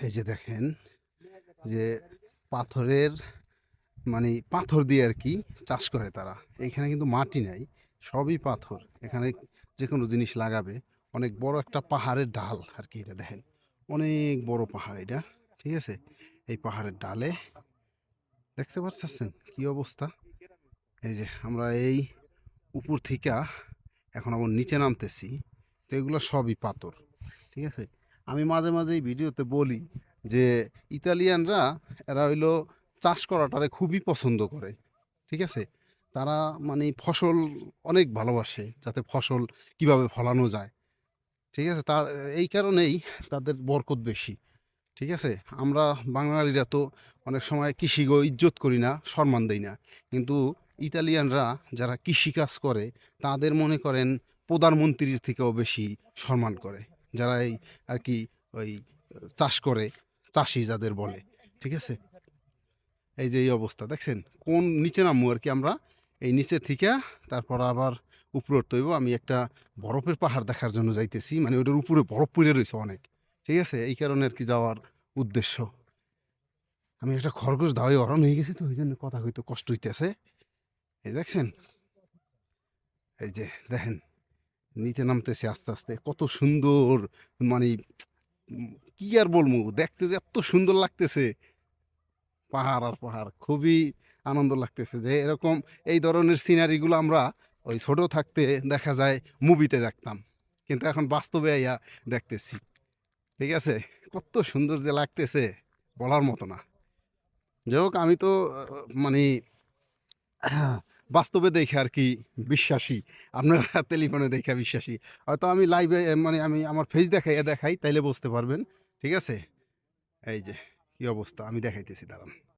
এই যে দেখেন যে পাথরের মানে পাথর দিয়ে আর কি চাষ করে তারা। এইখানে কিন্তু মাটি নাই, সবই পাথর। এখানে যে কোনো জিনিস লাগাবে। অনেক বড় একটা পাহাড়ের ঢাল আর কি, এটা দেখেন অনেক বড় পাহাড় এটা, ঠিক আছে? এই পাহাড়ের ডালে দেখতে পাচ্ছেন কি অবস্থা। এই যে আমরা এই উপর থেকে এখন আবার নিচে নামতেছি, তো এগুলো সবই পাথর, ঠিক আছে? আমি মাঝে মাঝে এই ভিডিওতে বলি যে ইতালিয়ানরা এরা হইলো চাষ করাটারে খুবই পছন্দ করে, ঠিক আছে? তারা মানে ফসল অনেক ভালোবাসে, যাতে ফসল কিভাবে ফলানো যায়, ঠিক আছে? তার এই কারণেই তাদের বরকত বেশি, ঠিক আছে? আমরা বাঙালিরা তো অনেক সময় কৃষিকে ইজ্জত করি না, সম্মান দেই না। কিন্তু ইতালিয়ানরা যারা কৃষিকাজ করে তাদের মনে করেন প্রধানমন্ত্রীর থেকেও বেশি সম্মান করে। যারা এই আর কি ওই চাষ করে, চাষি যাদের বলে, ঠিক আছে? এই যে এই অবস্থা দেখছেন, কোন নিচে নামবো আর কি আমরা, এই নিচে থেকে তারপর আবার উপরে উঠতে হইব। আমি একটা বরফের পাহাড় দেখার জন্য যাইতেছি, মানে ওটার উপরে বরফ পড়ে রয়েছে অনেক, ঠিক আছে? এই কারণে আর কি যাওয়ার উদ্দেশ্য। আমি একটা খরগোশ ধাওয়ায় অরণ হয়ে গেছি, তো ওই জন্য কথা হইতে কষ্ট হইতেছে। এই দেখছেন, এই যে দেখেন নিচে নামতেছে আস্তে আস্তে, কত সুন্দর, মানে কি আর বলবো, দেখতে যে এত সুন্দর লাগতেছে, পাহাড় আর পাহাড়, খুবই আনন্দ লাগতেছে যে এরকম এই ধরনের সিনারিগুলো আমরা ওই ছোট থাকতে দেখা যায় মুভিতে দেখতাম, কিন্তু এখন বাস্তবে আইয়া দেখতেছি, ঠিক আছে? কত সুন্দর যে লাগতেছে, বলার মতো না। যাই হোক, আমি তো মানে বাস্তবে দেখে আর কি বিশ্বাসী, আপনারা টেলিফোনে দেখে বিশ্বাসী। হয়তো আমি লাইভে মানে আমি আমার ফেস দেখাই তাইলে বুঝতে পারবেন, ঠিক আছে? এই যে কি অবস্থা আমি দেখাইতেছি, দাঁড়ান।